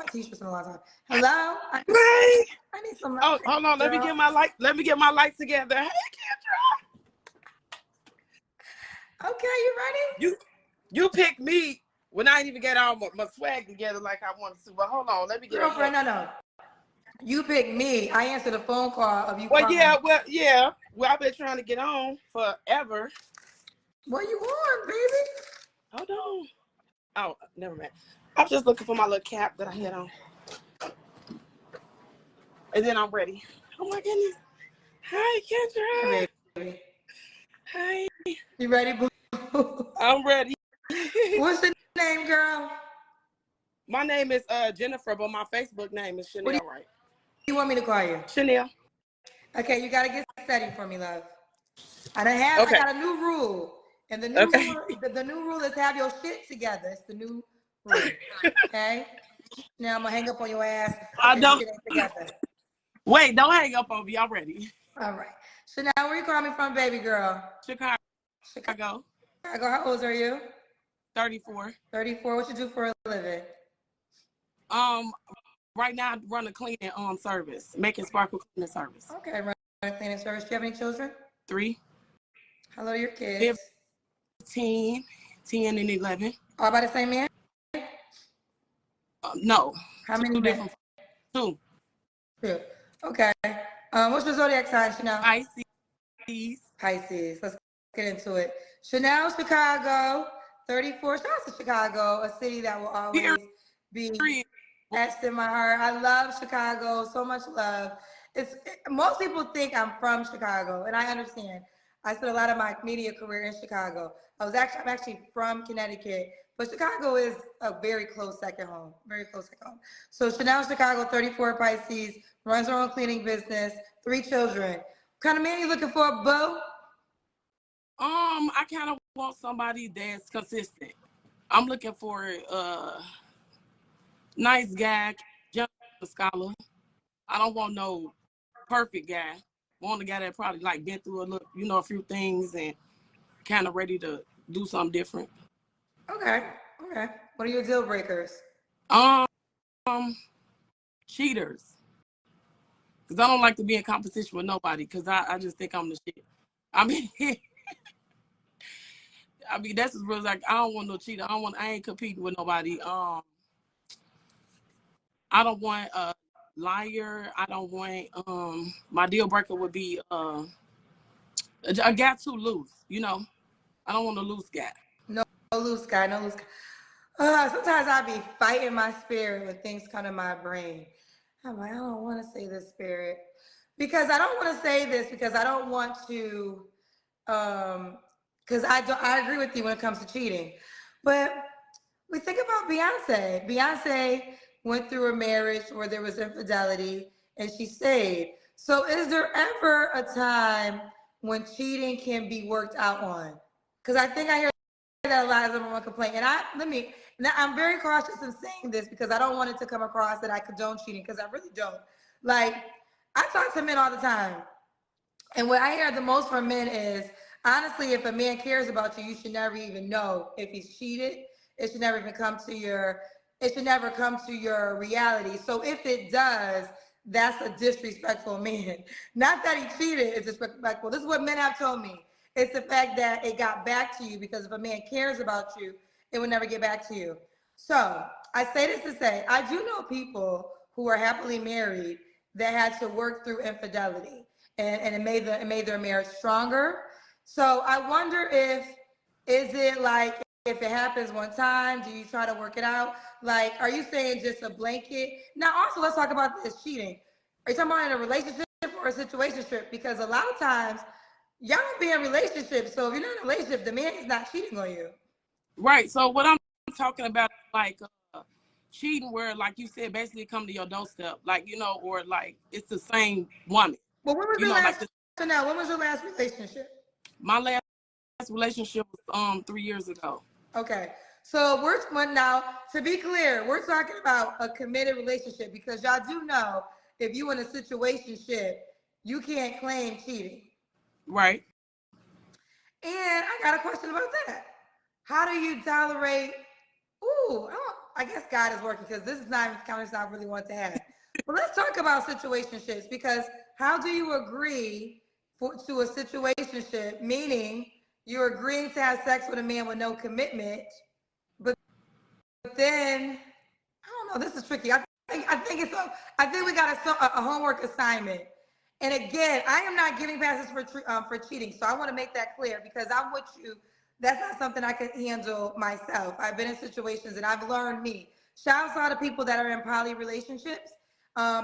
my t-shirts in a long time. Hello? I need some light. Oh, hold on. Let me get my light. Let me get my light together. Hey, Kendra. Okay, you ready? You picked me when I didn't even get all my swag together like I wanted to. But hold on. Let me get Girlfriend, no. You picked me. I answered a phone call of you. Well, yeah. Well, I've been trying to get on forever. What you on, baby? Hold on. Oh, never mind. I was just looking for my little cap that I had on. And then I'm ready. Oh my goodness. Hi, Kendra. Hey, baby. Hi. You ready, boo? I'm ready. What's your name, girl? My name is Jennifer, but my Facebook name is Chanel, right? You want me to call you? Chanel. Okay, you gotta get steady for me, love. I got a new rule. And the new rule is have your shit together. It's the new rule. Okay? Now I'm gonna hang up on your ass. I don't. Shit ain't together. Wait, don't hang up on me. I'm ready. All right. So now where you calling me from, baby girl? Chicago. Chicago. How old are you? 34. 34. What you do for a living? Right now I run a cleaning service, making sparkle cleaning service. Okay, run a cleaning service. Do you have any children? 3. How old are your kids? 15, 10, and 11. All by the same man? No. How many men? 2. Okay. What's your zodiac sign, Chanel? Pisces. Let's get into it. Chanel, Chicago, 34. Shout out to Chicago, a city that will always be etched in my heart. I love Chicago, so much love. Most people think I'm from Chicago, and I understand. I spent a lot of my media career in Chicago. I'm actually from Connecticut, but Chicago is a very close second home. Very close second home. So Chanel, Chicago, 34, Pisces, runs her own cleaning business, 3 children. What kind of man you looking for, boo? I kind of want somebody that's consistent. I'm looking for a nice guy, young scholar. I don't want no perfect guy. I want a guy that probably like been through a few things and kind of ready to do something different. Okay. What are your deal breakers? Cheaters. Because I don't like to be in competition with nobody because I just think I'm the shit. I mean, that's as real as like, I don't want no cheater. I ain't competing with nobody. I don't want a liar. I don't want, my deal breaker would be a guy too loose, I don't want a loose guy. No loose guy. Sometimes I be fighting my spirit when things come to my brain. I'm like, I don't want to say this, spirit. Because I don't want to say this because I don't want to, because I agree with you when it comes to cheating. But we think about Beyonce. Beyonce went through a marriage where there was infidelity and she stayed. So is there ever a time when cheating can be worked out on? Because I think I hear that a lot of them want to complain. And I'm very cautious in saying this because I don't want it to come across that I condone cheating because I really don't. Like, I talk to men all the time. And what I hear the most from men is, honestly, if a man cares about you, you should never even know if he's cheated. It should never even come to your reality. So if it does, that's a disrespectful man. Not that he cheated is disrespectful. This is what men have told me. It's the fact that it got back to you because if a man cares about you, it would never get back to you. So I say this to say, I do know people who are happily married that had to work through infidelity and it made their marriage stronger. So I wonder is it like, if it happens one time, do you try to work it out? Like, are you saying just a blanket? Now, also, let's talk about this cheating. Are you talking about in a relationship or a situationship? Because a lot of times, y'all don't be in relationships. So if you're not in a relationship, the man is not cheating on you. Right. So what I'm talking about, like cheating, where, like you said, basically come to your doorstep, like, or like it's the same woman. Well, when was your last? Chanel, when was your last relationship? My last relationship was 3 years ago. Okay. So now, to be clear, we're talking about a committed relationship because y'all do know if you in a situationship, you can't claim cheating. Right. And I got a question about that. How do you tolerate? I guess God is working because this is not even the conversation I really want to have. But let's talk about situationships because how do you agree to a situationship, meaning you're agreeing to have sex with a man with no commitment, but then I don't know. This is tricky. I think it's I think we got a homework assignment. And again, I am not giving passes for cheating, so I want to make that clear because I'm with you. That's not something I can handle myself. I've been in situations and I've learned me. Shouts out to people that are in poly relationships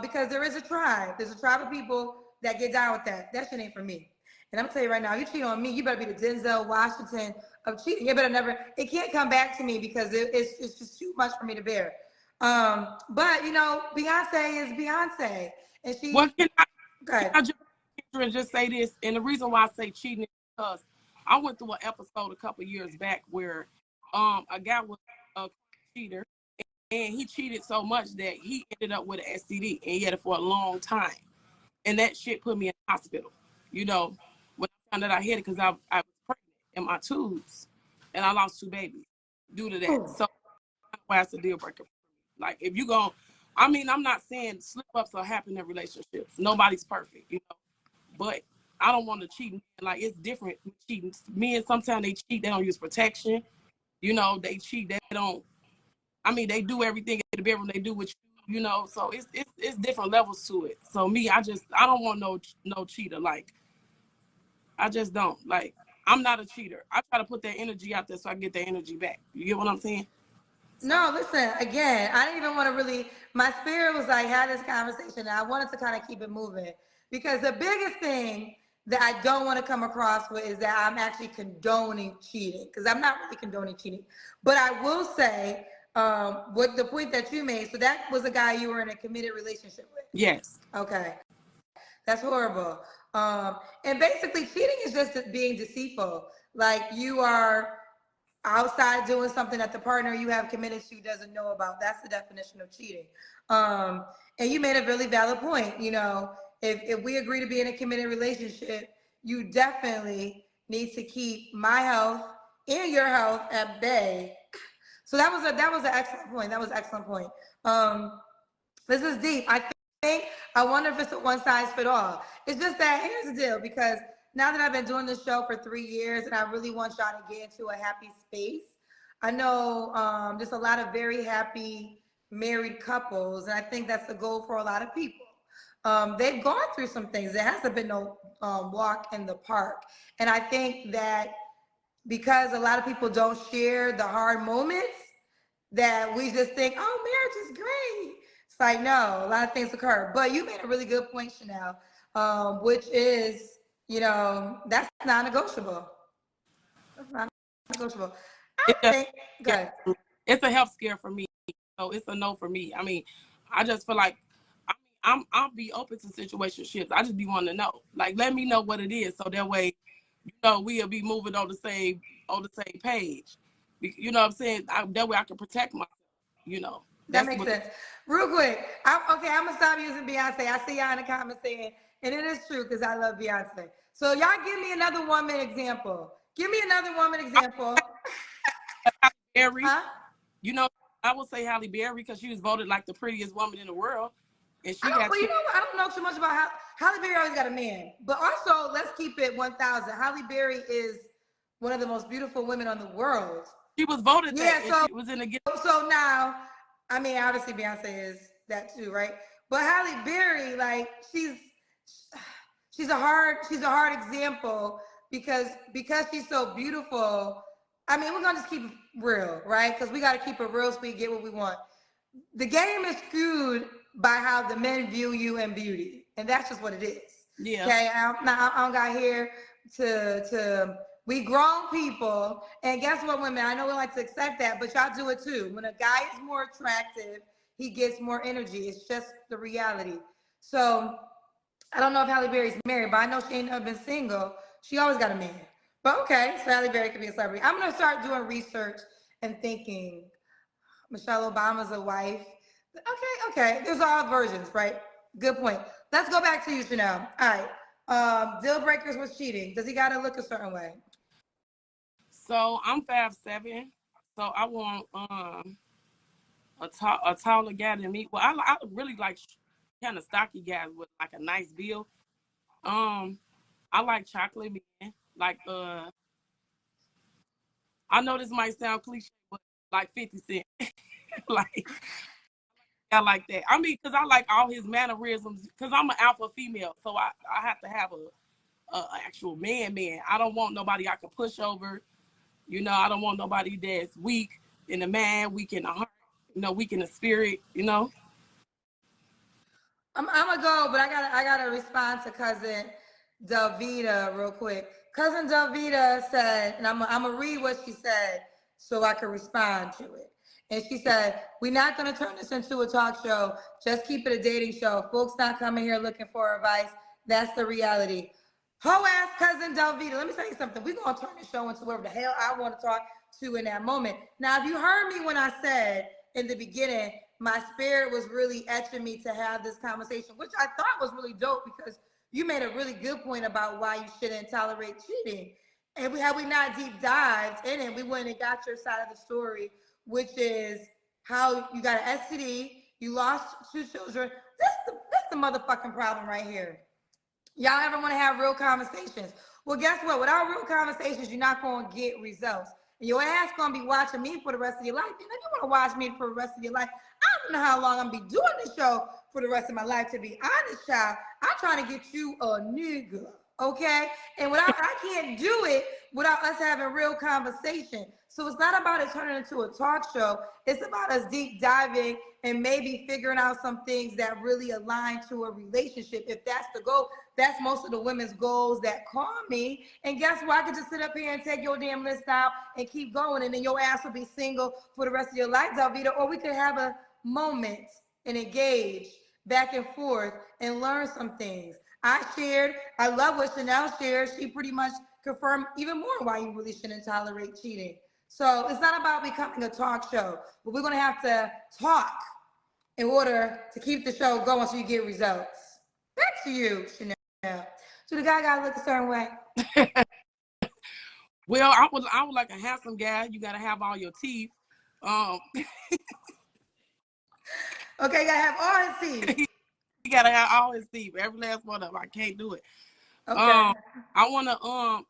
because there is a tribe. There's a tribe of people that get down with that. That shit ain't for me. And I'm gonna tell you right now, you cheat on me, you better be the Denzel Washington of cheating. You better never. It can't come back to me because it's just too much for me to bear. But you know, Beyonce is Beyonce, and Well, she. can Okay. I just say this? And the reason why I say cheating is because I went through an episode a couple years back where a guy was a cheater and he cheated so much that he ended up with an STD and he had it for a long time. And that shit put me in the hospital. You know, when I found out I had it because I was pregnant in my tubes and I lost 2 babies due to that. Ooh. So that's why it's a deal breaker for me. Like if you go, I mean, I'm not saying slip ups will happen in relationships. Nobody's perfect, you know. But I don't want to cheat. Like it's different with cheating. Men sometimes they cheat, they don't use protection. You know, they cheat, they don't. I mean, they do everything in the bedroom. They do what you know. So it's different levels to it. So me, I don't want no cheater. Like I just don't. Like I'm not a cheater. I try to put that energy out there so I can get that energy back. You get what I'm saying? So No, listen, again, I didn't even want to really, my spirit was like, had this conversation, and I wanted to kind of keep it moving because the biggest thing that I don't want to come across with is that I'm actually condoning cheating because I'm not really condoning cheating. But I will say, what the point that you made, so that was a guy you were in a committed relationship with. yes, Okay. That's horrible. And basically, cheating is just being deceitful. Like you are outside doing something that the partner you have committed to doesn't know about. That's the definition of cheating. Um, and you made a really valid point. You know, if we agree to be in a committed relationship, you definitely need to keep my health and your health at bay. So that was an excellent point. That was an excellent point. This is deep. Think I wonder if it's a one size fit all. It's just that here's the deal because now that I've been doing this show for 3 years and I really want y'all to get into a happy space, I know there's a lot of very happy married couples, and I think that's the goal for a lot of people. They've gone through some things. There hasn't been no walk in the park, and I think that because a lot of people don't share the hard moments, that we just think, oh, marriage is great. It's like, no, a lot of things occur. But you made a really good point, Chanel, which is, that's non negotiable. That's not negotiable. I it does. think, Yeah, good. it's a health scare for me. So it's a no for me. I mean, I just feel like I'll be open to situationships. I just be wanting to know. Like let me know what it is so that way, we'll be moving on the same page. You know what I'm saying? That way I can protect myself, you know. That That's makes what sense. Real quick, I'm going to stop using Beyonce. I see y'all in the comments saying, and it is true because I love Beyonce. So y'all give me another woman example. Give me another woman example. Berry, Huh? you know, I would say Halle Berry because she was voted like the prettiest woman in the world. And I she don't. got Well, you cheated. know what? I don't know too much about Halle Berry. Always got a man, but also let's keep it 1,000. Halle Berry is one of the most beautiful women on the world. She was voted that Yeah. and So she was in the so now, I mean, obviously Beyonce is that too, right? But Halle Berry, like, she's a hard example because she's so beautiful. I mean, we're gonna just keep it real, right? Because we got to keep it real so we get what we want. The game is skewed by how the men view you in beauty, and that's just what it is. yeah. Okay, I don't got here to we grown people, and guess what, women? I know we like to accept that, but y'all do it too. When a guy is more attractive, he gets more energy. It's just the reality. So I don't know if Halle Berry's married, but I know she ain't never been single. She always got a man. But okay, so Halle Berry could be a celebrity. I'm gonna start doing research and thinking Michelle Obama's a wife. Okay. There's all versions, right? Good point. Let's go back to you, Chanel. All right. Deal breakers was cheating. Does he gotta look a certain way? So I'm 5'7". So I want a taller guy than me. Well, I really like kind of stocky guys with like a nice build. I like chocolate men. Like I know this might sound cliche, but like 50 Cent. Like I like that. I mean, because I like all his mannerisms. Because I'm an alpha female, so I have to have a actual man. I don't want nobody I can push over. You know, I don't want nobody that's weak in the man, weak in the heart. You know, weak in the spirit. You know. I'm gonna go, but I gotta respond to cousin Davita real quick. Cousin Davita said, and I'm gonna read what she said so I can respond to it. And she said, "We're not gonna turn this into a talk show. Just keep it a dating show. Folks not coming here looking for advice. That's the reality." Ho ass cousin Delvita, let me tell you something. We're gonna turn the show into whatever the hell I want to talk to in that moment. Now, if you heard me when I said in the beginning, my spirit was really etching me to have this conversation, which I thought was really dope because you made a really good point about why you shouldn't tolerate cheating. And had we not deep dived in it, we wouldn't have got your side of the story, which is how you got an STD, you lost 2 children. That's the motherfucking problem right here. Y'all ever want to have real conversations? Well, guess what? Without real conversations, you're not going to get results. And your ass going to be watching me for the rest of your life. And if you want to watch me for the rest of your life, I don't know how long I'm going to be doing this show for the rest of my life. To be honest, child, I'm trying to get you a nigga, okay? And I can't do it without us having real conversation. So it's not about it turning into a talk show. It's about us deep diving and maybe figuring out some things that really align to a relationship. If that's the goal, that's most of the women's goals that call me. And guess what? I could just sit up here and take your damn list out and keep going. And then your ass will be single for the rest of your life, Dalvita. Or we could have a moment and engage back and forth and learn some things. I love what Chanel shared. She pretty much confirmed even more why you really shouldn't tolerate cheating. So it's not about becoming a talk show, but we're going to have to talk in order to keep the show going so you get results. Back to you, Chanel. So the guy got to look a certain way. Well, I would like a handsome guy. You got to have all your teeth. Okay, you got to have all his teeth. You got to have all his teeth. Every last one of them. I can't do it. Okay. I want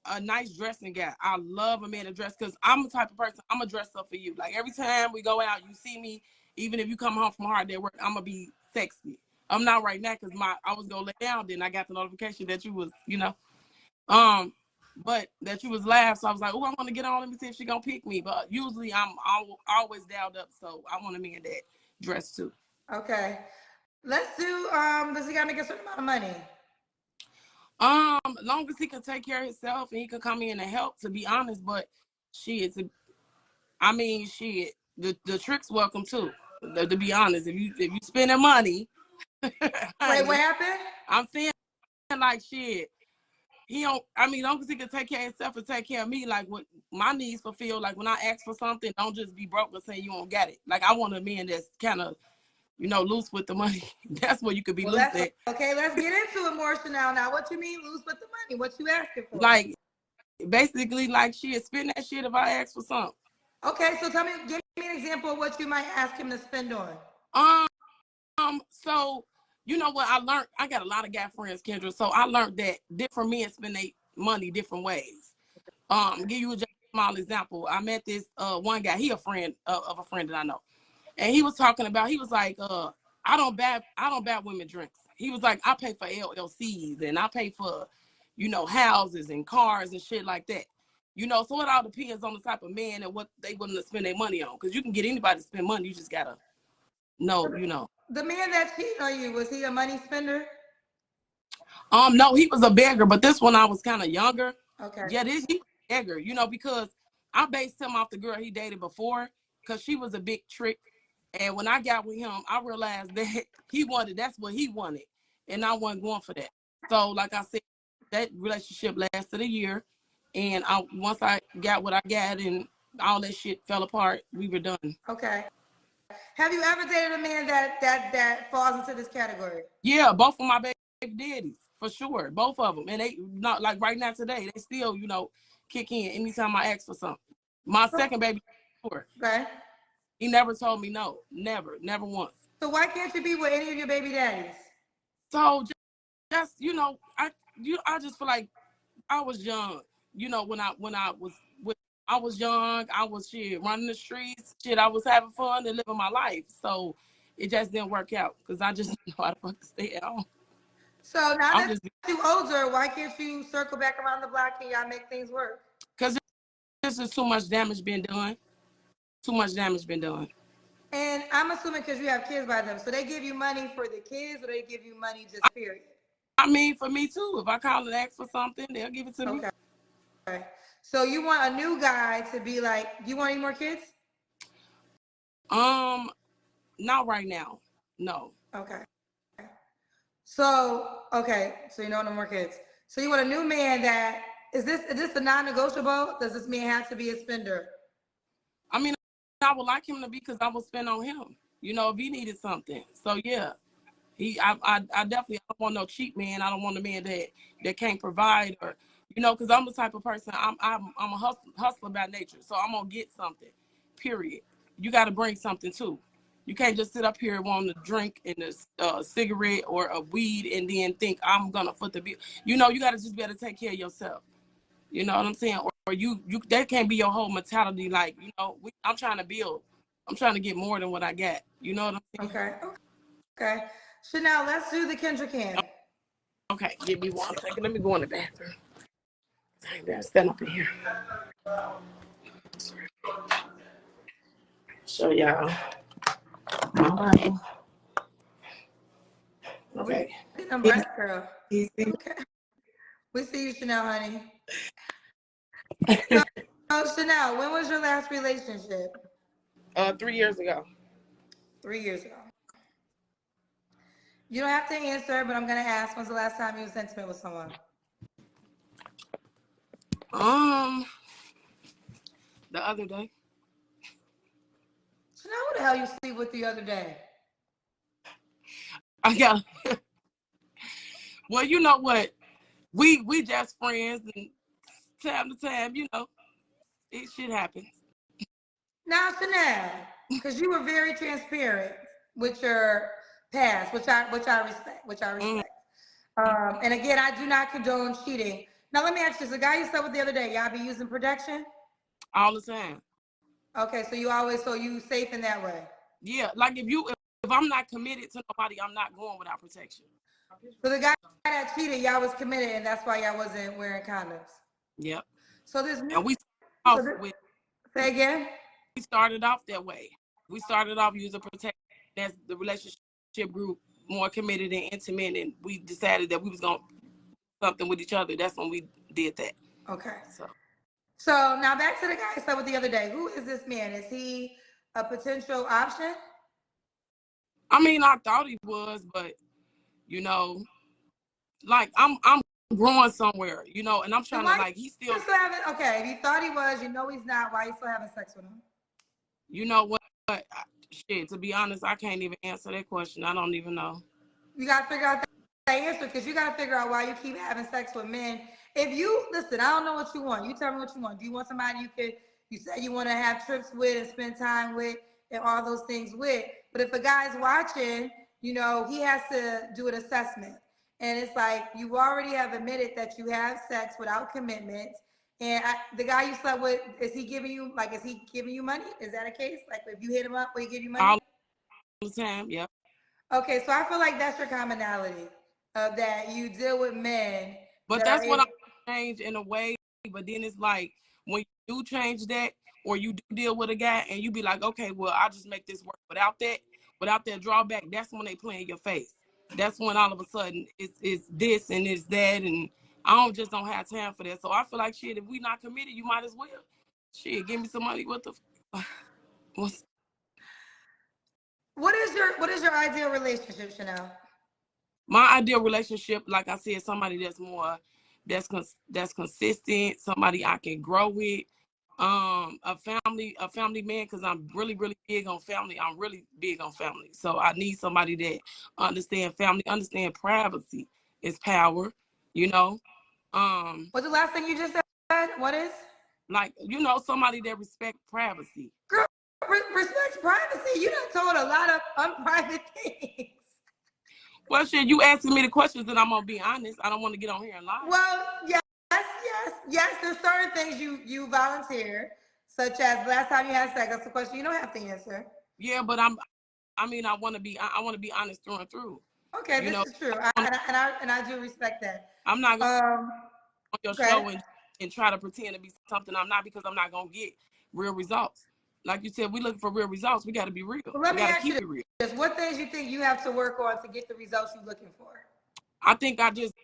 a nice dressing guy. I love a man to dress because I'm the type of person, I'm going to dress up for you. Like every time we go out, you see me, even if you come home from a hard day work, I'm going to be sexy. I'm not right now because I was going to lay down. Then I got the notification that you was, but that you was live. So I was like, oh, I want to get on. Let me see if she going to pick me. But usually I'm always dialed up. So I want a man that dress too. Okay. Let's do, does he got to make a certain amount of money? As long as he can take care of himself and he can come in and help, to be honest, but shit, the trick's welcome too. To be honest, if you spending money, honey, Wait, what happened? I'm saying like shit. He don't. I mean, long as he can take care of himself and take care of me, like what my needs fulfilled. Like when I ask for something, don't just be broke and say you won't get it. Like I want a man that's kind of, loose with the money. That's where you could be loose at. Okay, let's get into it more, Chanel. Now, what you mean loose with the money? What you asking for? Like basically, like shit, spend that shit if I ask for something. Okay, so give me an example of what you might ask him to spend on. So you know what I learned? I got a lot of guy friends, Kendra. So I learned that different men spend their money different ways. Give you a small example. I met this one guy. He a friend of a friend that I know, and he was talking about. He was like, I don't buy women drinks. He was like, I pay for LLCs and I pay for, houses and cars and shit like that. So it all depends on the type of man and what they willing to spend their money on. Because you can get anybody to spend money. You just gotta know, The man that cheated on you, was he a money spender? No, he was a beggar, but this one I was kind of younger. Okay. Yeah, he was a beggar, because I based him off the girl he dated before, because she was a big trick. And when I got with him, I realized that that's what he wanted. And I wasn't going for that. So like I said, that relationship lasted a year. And once I got what I got and all that shit fell apart, we were done. Okay. Have you ever dated a man that falls into this category? Yeah, both of my baby daddies, for sure. Both of them. And they not like right now today, they still, kick in anytime I ask for something. My second baby, sure. Okay. He never told me no. Never once. So why can't you be with any of your baby daddies? So just I just feel like I was young. When I was with I was young. I was running the streets. I was having fun and living my life. So it just didn't work out because I just didn't know how to fucking stay at home. So now I'm that just you're older, why can't you circle back around the block and y'all make things work? because there's just too much damage being done. Too much damage been done. And I'm assuming because you have kids by them, so they give you money for the kids, or they give you money just period. I mean, for me too. If I call and ask for something, they'll give it to me. Okay. So you want a new guy to be like, do you want any more kids? Um, Not right now. No. Okay. So you know no more kids. So you want a new man that is this a non-negotiable? Does this man have to be a spender? I mean, I would like him to be because I would spend on him. If he needed something. So yeah, I definitely don't want no cheap man. I don't want a man that can't provide or, because I'm the type of person. I'm a hustler by nature. So I'm gonna get something. Period. You got to bring something too. You can't just sit up here wanting to drink in a cigarette or a weed and then think I'm gonna foot the bill. You got to just be able to take care of yourself. You know what I'm saying? Or you that can't be your whole mentality. Like, I'm trying to build. I'm trying to get more than what I got. You know what I'm saying? Okay. So now let's do the Kendra can. Okay, give me 1 second. Let me go in the bathroom. I ain't gotta stand up in here. Show y'all my Bible. Okay. I'm breast girl. Easy. Okay. We see you, Chanel, honey. So Chanel, when was your last relationship? 3 years ago. 3 years ago. You don't have to answer, but I'm gonna ask. When's the last time you was intimate with someone? The other day. Chanel, who the hell you sleep with the other day? I got. Well, you know what? We just friends, and time to time, it shit happens. Now, Chanel, because you were very transparent with your past, which I respect, and again, I do not condone cheating. Now, let me ask you: this: the guy you slept with the other day, y'all be using protection? All the time. Okay, so you safe in that way. Yeah, like if I'm not committed to nobody, I'm not going without protection. So the guy that cheated, y'all was committed, and that's why y'all wasn't wearing condoms. Yep. So this And we say again. We started off that way. We started off using protection. As the relationship grew more committed and intimate, and we decided that we was gonna do something with each other. That's when we did that. Okay. So now back to the guy I slept with the other day. Who is this man? Is he a potential option? I mean, I thought he was, but like I'm growing somewhere, and I'm trying to he's still having, okay, if you thought he was, he's not, why are you still having sex with him? You know what? Shit, to be honest, I can't even answer that question. I don't even know. You got to figure out that answer because you got to figure out why you keep having sex with men. If you, listen, I don't know what you want. You tell me what you want. Do you want somebody you say you want to have trips with and spend time with and all those things with? But if a guy's watching, he has to do an assessment. And it's like, you already have admitted that you have sex without commitment. And the guy you slept with, is he giving you money? Is that a case? Like, if you hit him up, will he give you money? All the time, yeah. Okay, so I feel like that's your commonality of that you deal with men. But that's what I'm change in a way. But then it's like when you do change that, or you do deal with a guy, and you be like, okay, well, I'll just make this work. Without that drawback, that's when they play in your face. That's when all of a sudden it's this and it's that, and I don't have time for that. So I feel like shit, if we not committed, you might as well. Shit, give me some money. What is your ideal relationship, Chanel? My ideal relationship, like I said, somebody that's consistent, somebody I can grow with, a family man, because I'm really, really big on family. I'm really big on family. So I need somebody that understand family, understand privacy is power, What's the last thing you just said? What is? Like, somebody that respect privacy. Girl, respects privacy. You done told a lot of unprivate things. Well, shit, you asking me the questions, and I'm gonna be honest. I don't want to get on here and lie. Well, yes. There's certain things you volunteer, such as last time you asked that question you don't have to answer. Yeah, but I want to be honest through and through. Okay, You this know, is true, and I do respect that. I'm not gonna on your Okay. show and try to pretend to be something I'm not, because I'm not gonna get real results. Like you said, we looking for real results. We got to be real. Well, let we me got to ask keep you it real. this: what things you think you have to work on to get the results you're looking for? I think I just,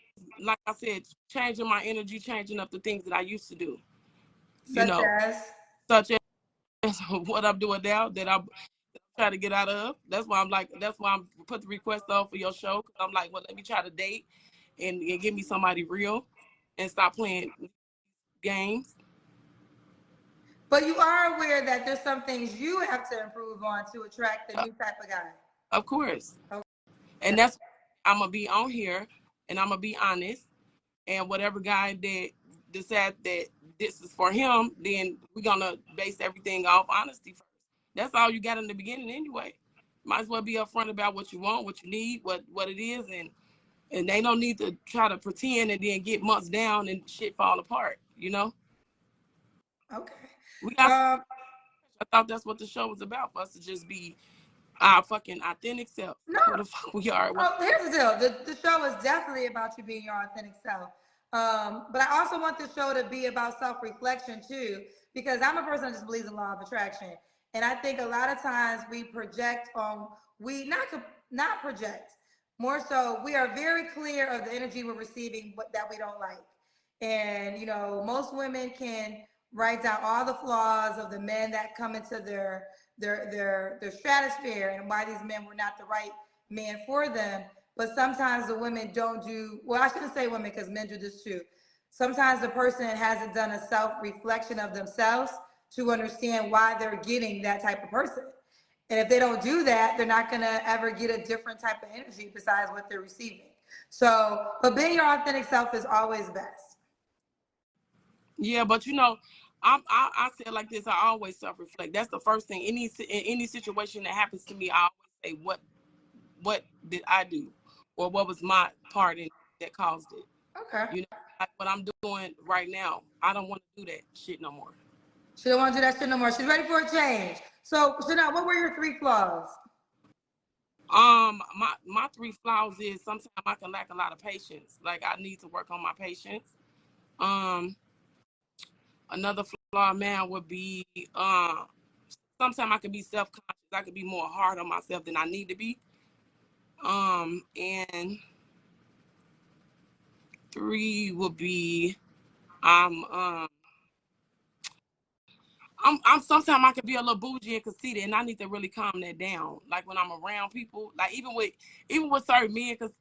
like I said, changing my energy, changing up the things that I used to do. Such As what I'm doing now that I'm trying to get out of. That's why I'm put the request off for your show. Cause I'm like, well, let me try to date and give me somebody real and stop playing games. But you are aware that there's some things you have to improve on to attract the new type of guy. Of course. Okay. And that's, I'm going to be on here and I'm going to be honest. And whatever guy that decides that this is for him, then we're going to base everything off honesty first. That's all you got in the beginning anyway. Might as well be upfront about what you want, what you need, what it is. And they don't need to try to pretend and then get months down and shit fall apart, you know? Okay. We got, I thought that's what the show was about, for us to just be our fucking authentic self. No. Who the fuck we are. Oh, here's the deal. The show is definitely about you being your authentic self. But I also want the show to be about self-reflection too, because I'm a person that just believes in law of attraction. And I think a lot of times we project on, we not project, more so we are very clear of the energy we're receiving that we don't like. And, most women can write down all the flaws of the men that come into their stratosphere and why these men were not the right man for them. But sometimes the women don't do, well, I shouldn't say women because men do this too. Sometimes the person hasn't done a self-reflection of themselves to understand why they're getting that type of person. And if they don't do that, they're not going to ever get a different type of energy besides what they're receiving. So, but being your authentic self is always best. Yeah, but I say it like this. I always self-reflect. That's the first thing. In any situation that happens to me, I always say, what did I do, or what was my part in that caused it? Okay. Like what I'm doing right now. I don't want to do that shit no more. She don't want to do that shit no more. She's ready for a change. So now, what were your 3 flaws? My 3 flaws is sometimes I can lack a lot of patience. Like I need to work on my patience. Another flaw, man, would be sometimes I can be self-conscious. I could be more hard on myself than I need to be. And 3 would be I'm sometimes I can be a little bougie and conceited, and I need to really calm that down. Like when I'm around people, like even with certain men, because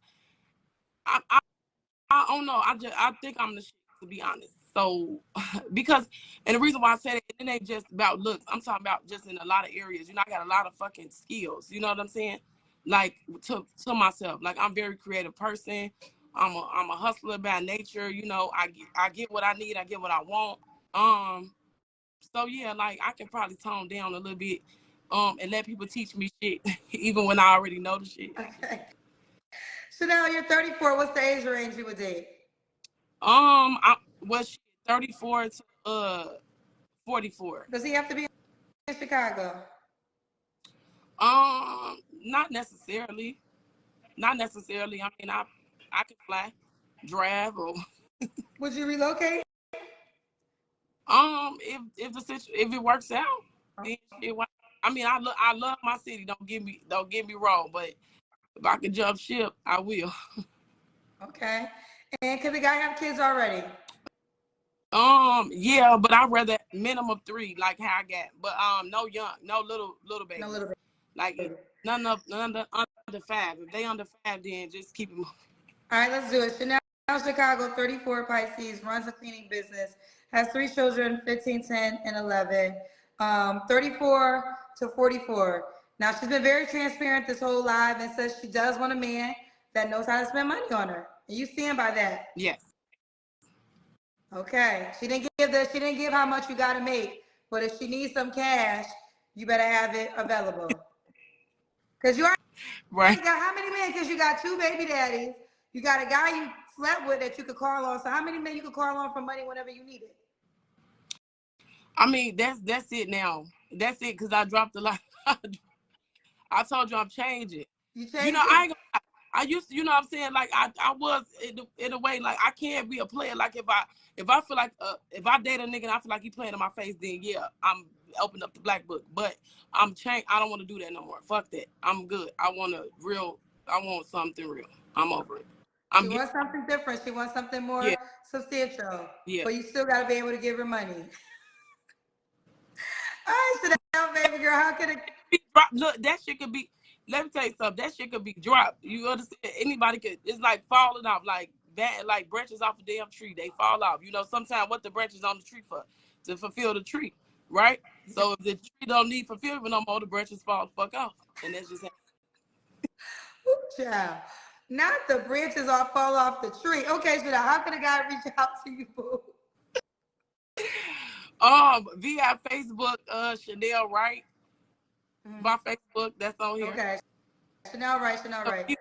I don't know. I think I'm the shit, to be honest. So because, and the reason why I said it ain't just about looks. I'm talking about just in a lot of areas. I got a lot of fucking skills. You know what I'm saying? Like to myself. Like I'm a very creative person. I'm a hustler by nature. I get what I need. I get what I want. So yeah, like I can probably tone down a little bit, and let people teach me shit, even when I already know the shit. Okay. So now you're 34. What's the age range you would date? I was 34 to 44. Does he have to be in Chicago? Not necessarily. Not necessarily. I mean, I can fly, drive, or Would you relocate? if it works out, then shit, I mean, I love my city. Don't get me wrong, but if I could jump ship, I will. Okay. And could the guy have kids already? Yeah, but I'd rather minimum 3, like how I got. But no little babies. No little bit. Like none under 5. If they under 5, then just keep them. All right, let's do it. Chanel Chicago, 34, Pisces, runs a cleaning business, has 3 children, 15, 10, and 11. 34 to 44. Now, she's been very transparent this whole live and says she does want a man that knows how to spend money on her. And you stand by that? Yes. Okay. She didn't give how much you got to make, but if she needs some cash, you better have it available. Because you already Right. got how many men? Because you got 2 baby daddies. You got a guy you slept with that you could call on. So how many men you could call on for money whenever you need it? I mean, that's it now. That's it, because I dropped a lot. I told you I'm changing. You You know, changed it. I used to, you know what I'm saying? Like I was in a way, like I can't be a player. Like if I feel like if I date a nigga and I feel like he playing in my face, then yeah, I'm open up the black book. But I'm changed. I don't want to do that no more. Fuck that. I'm good. I want something real. I'm over it. She I'm getting, wants something different. She wants something yeah, more substantial. yeah. But you still got to be able to give her money. I should have, baby girl. How could it? Look, that shit could be. Let me tell you something. That shit could be dropped. You understand? Anybody could. It's like falling off, like that, like branches off a damn tree. They fall off. You know, sometimes what the branches on the tree for? To fulfill the tree, right? So if the tree don't need fulfillment no more, the branches fall the fuck off, and that's just. Ooh, child. Not the branches all fall off the tree. Okay, so now how could a guy reach out to you, boo? Via Facebook, Chanel Wright. My Facebook, that's on here. Okay. Chanel Wright, Chanel So Wright.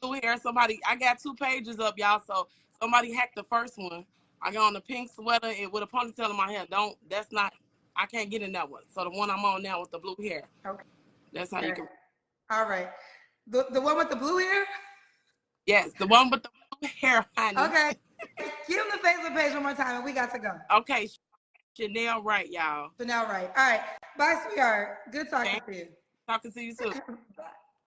blue hair. Somebody, I got 2 pages up, y'all. So somebody hacked the first one. I got on the pink sweater and with a ponytail in my hair. That's not. I can't get in that one. So the one I'm on now with the blue hair. Okay. That's how you can. All right. The one with the blue hair? Yes, the one with the blue hair, honey. Okay. Give him the Facebook page one more time and we got to go. Okay, Chanel Wright, y'all. Chanel Wright. All right. Bye, sweetheart. Good talking Thank to you. Talking to you too. Bye.